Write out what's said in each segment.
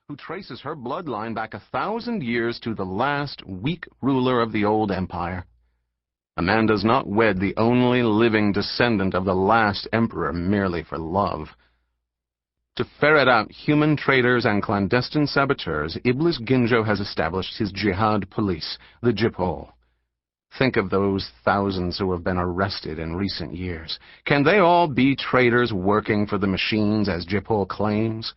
who traces her bloodline back 1,000 years to the last weak ruler of the old empire. A man does not wed the only living descendant of the last emperor merely for love. To ferret out human traitors and clandestine saboteurs, Iblis Ginjo has established his jihad police, the Jipol. Think of those thousands who have been arrested in recent years. Can they all be traitors working for the machines, as Jipol claims?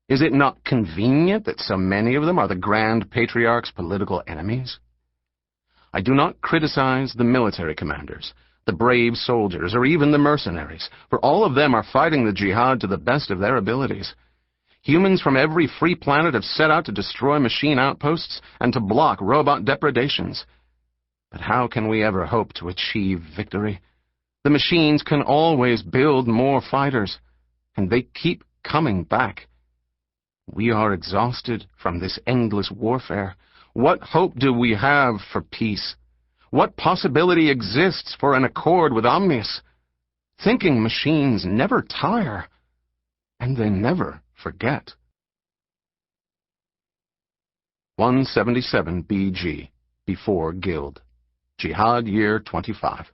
Is it not convenient that so many of them are the Grand Patriarch's political enemies? I do not criticize the military commanders, the brave soldiers, or even the mercenaries, for all of them are fighting the jihad to the best of their abilities. Humans from every free planet have set out to destroy machine outposts and to block robot depredations. But how can we ever hope to achieve victory? The machines can always build more fighters, and they keep coming back. We are exhausted from this endless warfare. What hope do we have for peace? What possibility exists for an accord with Omnius? Thinking machines never tire, and they never forget. 177 BG, before Guild. Jihad Year 25.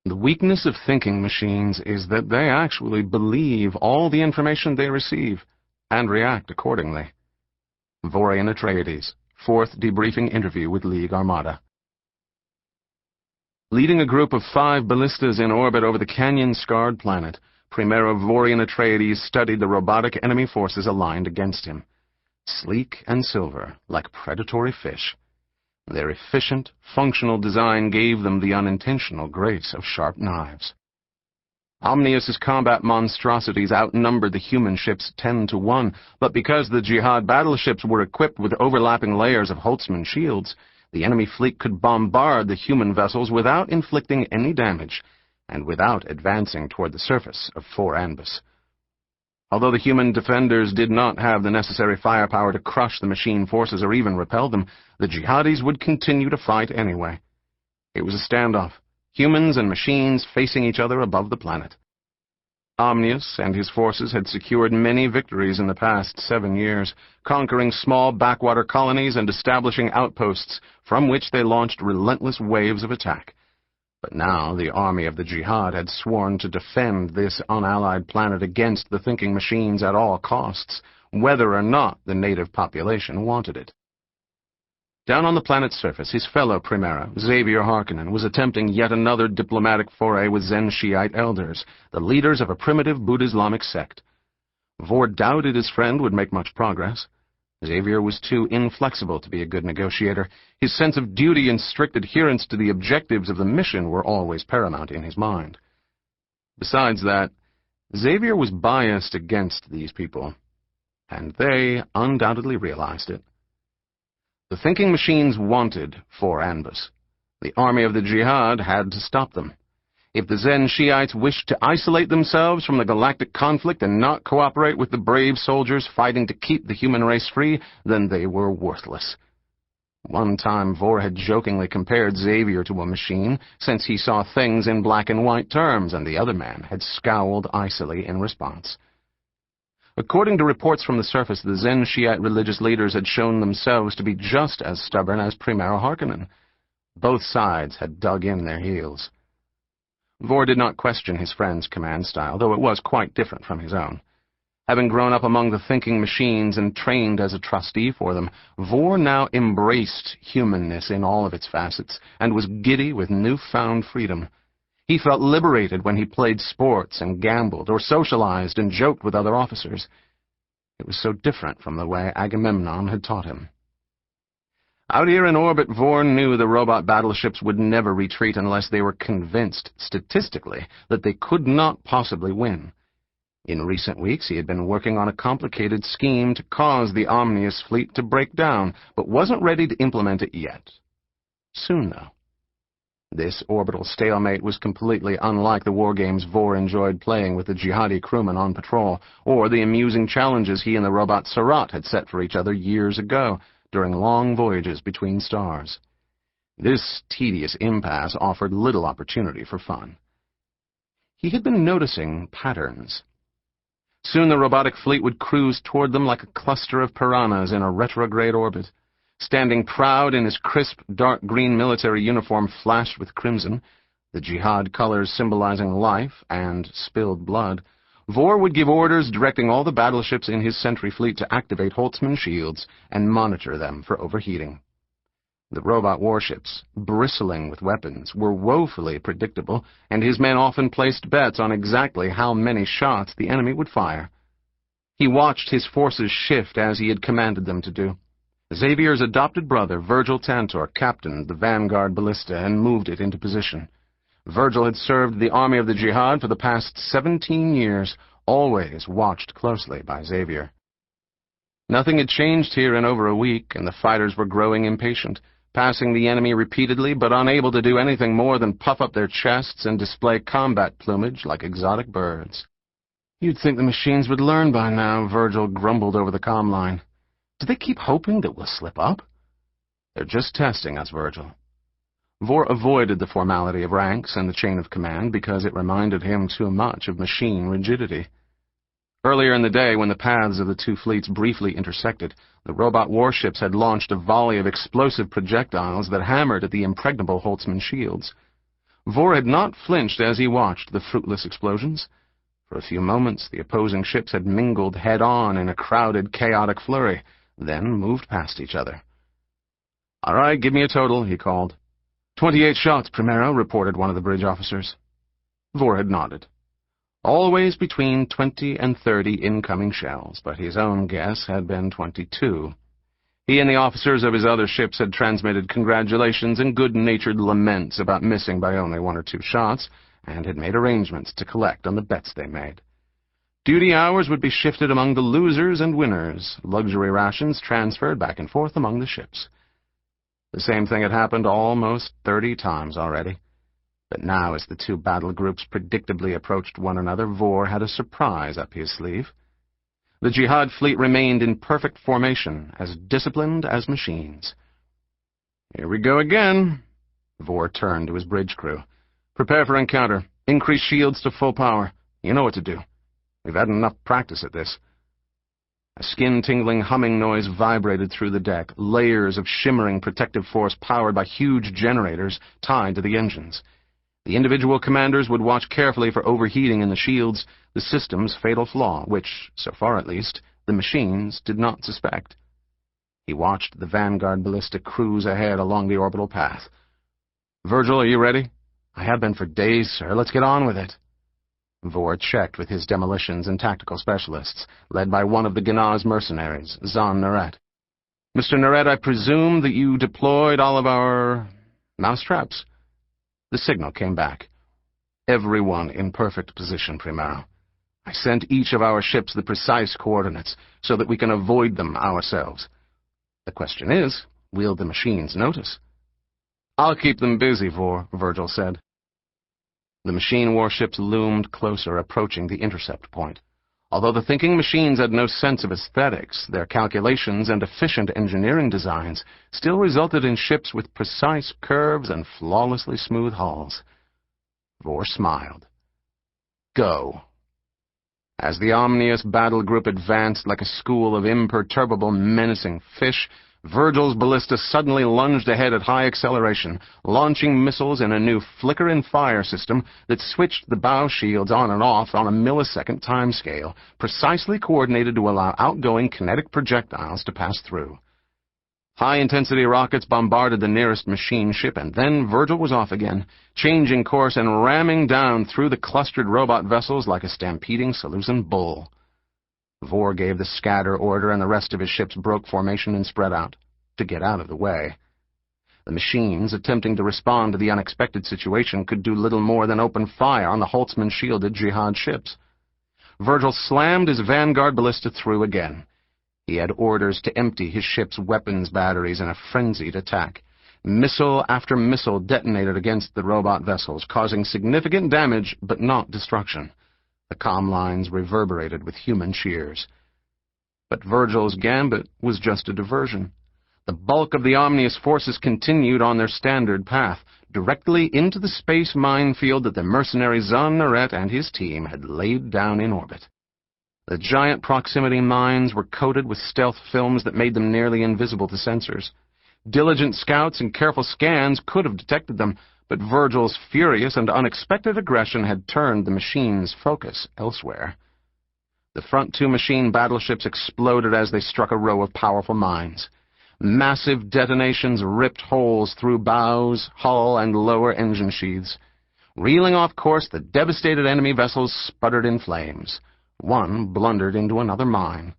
The weakness of thinking machines is that they actually believe all the information they receive, and react accordingly. Vorian Atreides, 4th debriefing interview with League Armada. Leading a group of 5 ballistas in orbit over the canyon-scarred planet, Primero Vorian Atreides studied the robotic enemy forces aligned against him. Sleek and silver, like predatory fish, their efficient, functional design gave them the unintentional grace of sharp knives. Omnius's combat monstrosities outnumbered the human ships 10 to 1, but because the Jihad battleships were equipped with overlapping layers of Holtzman shields, the enemy fleet could bombard the human vessels without inflicting any damage, and without advancing toward the surface of For Anbus. Although the human defenders did not have the necessary firepower to crush the machine forces or even repel them, the Jihadis would continue to fight anyway. It was a standoff. Humans and machines facing each other above the planet. Omnius and his forces had secured many victories in the past 7 years, conquering small backwater colonies and establishing outposts from which they launched relentless waves of attack. But now the army of the Jihad had sworn to defend this unallied planet against the thinking machines at all costs, whether or not the native population wanted it. Down on the planet's surface, his fellow Primera, Xavier Harkonnen, was attempting yet another diplomatic foray with Zen Shiite elders, the leaders of a primitive Buddha-Islamic sect. Vor doubted his friend would make much progress. Xavier was too inflexible to be a good negotiator. His sense of duty and strict adherence to the objectives of the mission were always paramount in his mind. Besides that, Xavier was biased against these people, and they undoubtedly realized it. The thinking machines wanted For Anbus. The army of the Jihad had to stop them. If the Zen Shiites wished to isolate themselves from the galactic conflict and not cooperate with the brave soldiers fighting to keep the human race free, then they were worthless. One time Vor had jokingly compared Xavier to a machine, since he saw things in black and white terms, and the other man had scowled icily in response. According to reports from the surface, the Zen Shiite religious leaders had shown themselves to be just as stubborn as Primero Harkonnen. Both sides had dug in their heels. Vor did not question his friend's command style, though it was quite different from his own. Having grown up among the thinking machines and trained as a trustee for them, Vor now embraced humanness in all of its facets, and was giddy with newfound freedom. He felt liberated when he played sports and gambled, or socialized and joked with other officers. It was so different from the way Agamemnon had taught him. Out here in orbit, Vor knew the robot battleships would never retreat unless they were convinced, statistically, that they could not possibly win. In recent weeks, he had been working on a complicated scheme to cause the Omnius fleet to break down, but wasn't ready to implement it yet. Soon, though. This orbital stalemate was completely unlike the wargames Vor enjoyed playing with the jihadi crewmen on patrol, or the amusing challenges he and the robot Sarat had set for each other years ago, during long voyages between stars. This tedious impasse offered little opportunity for fun. He had been noticing patterns. Soon the robotic fleet would cruise toward them like a cluster of piranhas in a retrograde orbit. Standing proud in his crisp, dark green military uniform flashed with crimson, the Jihad colors symbolizing life and spilled blood, Vor would give orders directing all the battleships in his sentry fleet to activate Holtzman shields and monitor them for overheating. The robot warships, bristling with weapons, were woefully predictable, and his men often placed bets on exactly how many shots the enemy would fire. He watched his forces shift as he had commanded them to do. Xavier's adopted brother, Virgil Tantor, captained the Vanguard ballista and moved it into position. Virgil had served the army of the Jihad for the past 17 years, always watched closely by Xavier. Nothing had changed here in over a week, and the fighters were growing impatient, passing the enemy repeatedly, but unable to do anything more than puff up their chests and display combat plumage like exotic birds. "You'd think the machines would learn by now," Virgil grumbled over the comm line. "Do they keep hoping that we'll slip up?" "They're just testing us, Virgil." Vor avoided the formality of ranks and the chain of command because it reminded him too much of machine rigidity. Earlier in the day, when the paths of the two fleets briefly intersected, the robot warships had launched a volley of explosive projectiles that hammered at the impregnable Holtzman shields. Vor had not flinched as he watched the fruitless explosions. For a few moments, the opposing ships had mingled head-on in a crowded, chaotic flurry, then moved past each other. "All right, give me a total," he called. 28 shots, Primero," reported one of the bridge officers. Vor had nodded. Always between 20 and 30 incoming shells, but his own guess had been 22. He and the officers of his other ships had transmitted congratulations and good-natured laments about missing by only 1 or 2 shots, and had made arrangements to collect on the bets they made. Duty hours would be shifted among the losers and winners, luxury rations transferred back and forth among the ships. The same thing had happened almost 30 times already. But now, as the two battle groups predictably approached one another, Vor had a surprise up his sleeve. The Jihad fleet remained in perfect formation, as disciplined as machines. "Here we go again." Vor turned to his bridge crew. "Prepare for encounter. Increase shields to full power. You know what to do. We've had enough practice at this." A skin-tingling humming noise vibrated through the deck, layers of shimmering protective force powered by huge generators tied to the engines. The individual commanders would watch carefully for overheating in the shields, the system's fatal flaw, which, so far at least, the machines did not suspect. He watched the Vanguard ballista cruise ahead along the orbital path. "Virgil, are you ready?" "I have been for days, sir. Let's get on with it." Vor checked with his demolitions and tactical specialists, led by one of the Gnaz mercenaries, Narrator. "Mr. Narrator, I presume that you deployed all of our mousetraps?" The signal came back. "Everyone in perfect position, Primero. I sent each of our ships the precise coordinates so that we can avoid them ourselves. The question is, will the machines notice?" "I'll keep them busy, Vor," Virgil said. The machine warships loomed closer, approaching the intercept point. Although the thinking machines had no sense of aesthetics, their calculations and efficient engineering designs still resulted in ships with precise curves and flawlessly smooth hulls. Vor smiled. "Go." As the Omnius battle group advanced like a school of imperturbable, menacing fish, Virgil's ballista suddenly lunged ahead at high acceleration, launching missiles in a new flicker-and-fire system that switched the bow shields on and off on a millisecond timescale, precisely coordinated to allow outgoing kinetic projectiles to pass through. High-intensity rockets bombarded the nearest machine ship, and then Virgil was off again, changing course and ramming down through the clustered robot vessels like a stampeding Seleucid bull. Vor gave the scatter order, and the rest of his ships broke formation and spread out, to get out of the way. The machines, attempting to respond to the unexpected situation, could do little more than open fire on the Holtzman-shielded Jihad ships. Virgil slammed his Vanguard ballista through again. He had orders to empty his ship's weapons batteries in a frenzied attack. Missile after missile detonated against the robot vessels, causing significant damage but not destruction. The comm lines reverberated with human cheers. But Virgil's gambit was just a diversion. The bulk of the Omnius forces continued on their standard path, directly into the space minefield that the mercenary Narrator and his team had laid down in orbit. The giant proximity mines were coated with stealth films that made them nearly invisible to sensors. Diligent scouts and careful scans could have detected them, but Virgil's furious and unexpected aggression had turned the machine's focus elsewhere. The front two machine battleships exploded as they struck a row of powerful mines. Massive detonations ripped holes through bows, hull, and lower engine sheaths. Reeling off course, the devastated enemy vessels sputtered in flames. One blundered into another mine.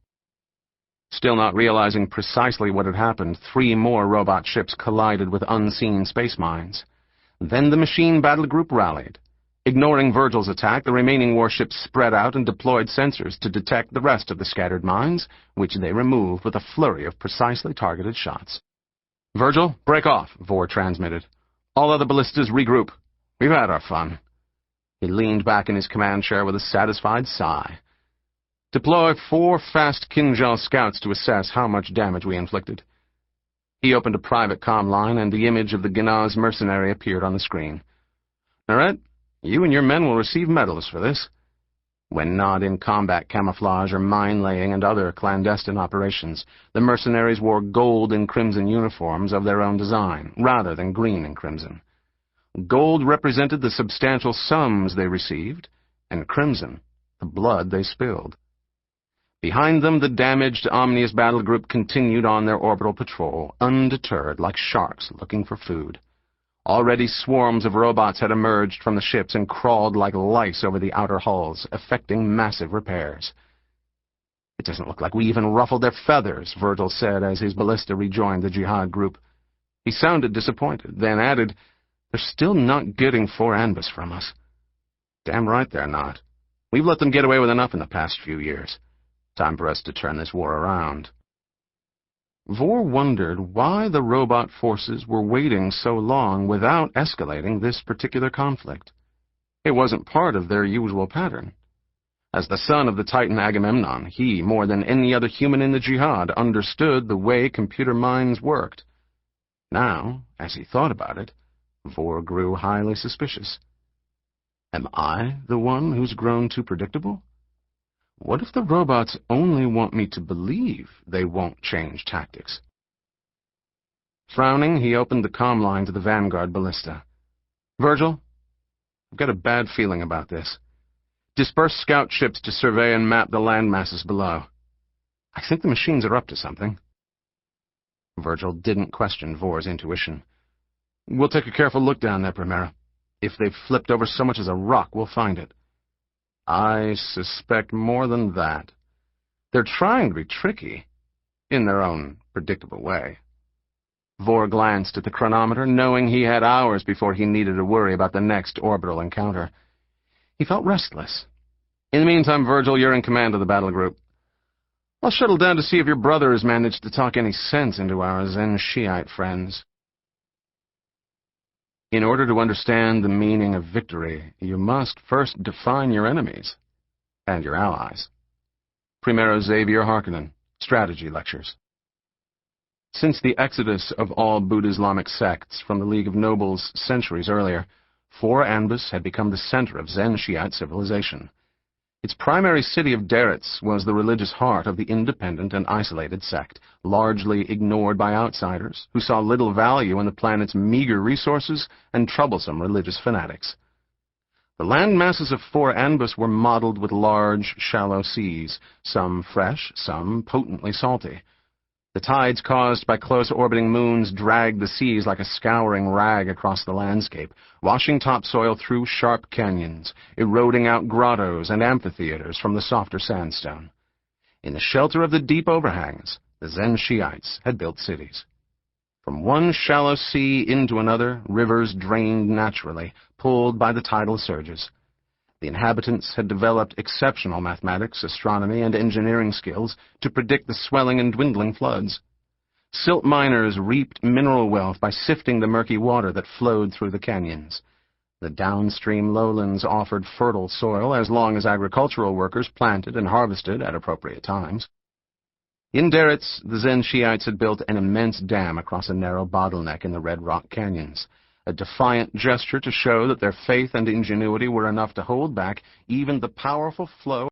Still not realizing precisely what had happened, 3 more robot ships collided with unseen space mines. Then the machine battle group rallied. Ignoring Virgil's attack, the remaining warships spread out and deployed sensors to detect the rest of the scattered mines, which they removed with a flurry of precisely targeted shots. "Virgil, break off," Vor transmitted. "All other ballistas regroup. We've had our fun." He leaned back in his command chair with a satisfied sigh. "Deploy 4 fast Kinjal scouts to assess how much damage we inflicted." He opened a private comm line, and the image of the Gnaz mercenary appeared on the screen. "Narrator, you and your men will receive medals for this. When not in combat camouflage or mine-laying and other clandestine operations, the mercenaries wore gold and crimson uniforms of their own design, rather than green and crimson. Gold represented the substantial sums they received, and crimson, the blood they spilled. Behind them, the damaged Omnius battle group continued on their orbital patrol, undeterred like sharks looking for food. Already swarms of robots had emerged from the ships and crawled like lice over the outer hulls, effecting massive repairs. "It doesn't look like we even ruffled their feathers," Virgil said as his ballista rejoined the Jihad group. He sounded disappointed, then added, "They're still not getting 4 Anbus from us." "Damn right they're not. We've let them get away with enough in the past few years. Time for us to turn this war around." Vor wondered why the robot forces were waiting so long without escalating this particular conflict. It wasn't part of their usual pattern. As the son of the Titan Agamemnon, he, more than any other human in the Jihad, understood the way computer minds worked. Now, as he thought about it, Vor grew highly suspicious. Am I the one who's grown too predictable? What if the robots only want me to believe they won't change tactics? Frowning, he opened the comm line to the Vanguard ballista. "Virgil, I've got a bad feeling about this. Disperse scout ships to survey and map the land masses below. I think the machines are up to something." Virgil didn't question Vor's intuition. "We'll take a careful look down there, Primera. If they've flipped over so much as a rock, we'll find it." "I suspect more than that. They're trying to be tricky, in their own predictable way." Vor glanced at the chronometer, knowing he had hours before he needed to worry about the next orbital encounter. He felt restless. "In the meantime, Virgil, you're in command of the battle group. I'll shuttle down to see if your brother has managed to talk any sense into our Zen Shiite friends." In order to understand the meaning of victory, you must first define your enemies and your allies. Primero Xavier Harkonnen, Strategy Lectures. Since the exodus of all Buddha-Islamic sects from the League of Nobles centuries earlier, 4 Anbus had become the center of Zen Shiite civilization. Its primary city of Deretz was the religious heart of the independent and isolated sect, largely ignored by outsiders, who saw little value in the planet's meager resources and troublesome religious fanatics. The land masses of 4 Anbus were mottled with large, shallow seas, some fresh, some potently salty. The tides caused by close-orbiting moons dragged the seas like a scouring rag across the landscape, washing topsoil through sharp canyons, eroding out grottos and amphitheaters from the softer sandstone. In the shelter of the deep overhangs, the Zen Shiites had built cities. From one shallow sea into another, rivers drained naturally, pulled by the tidal surges. The inhabitants had developed exceptional mathematics, astronomy, and engineering skills to predict the swelling and dwindling floods. Silt miners reaped mineral wealth by sifting the murky water that flowed through the canyons. The downstream lowlands offered fertile soil as long as agricultural workers planted and harvested at appropriate times. In Deretz, the Zen Shiites had built an immense dam across a narrow bottleneck in the Red Rock Canyons, a defiant gesture to show that their faith and ingenuity were enough to hold back even the powerful flow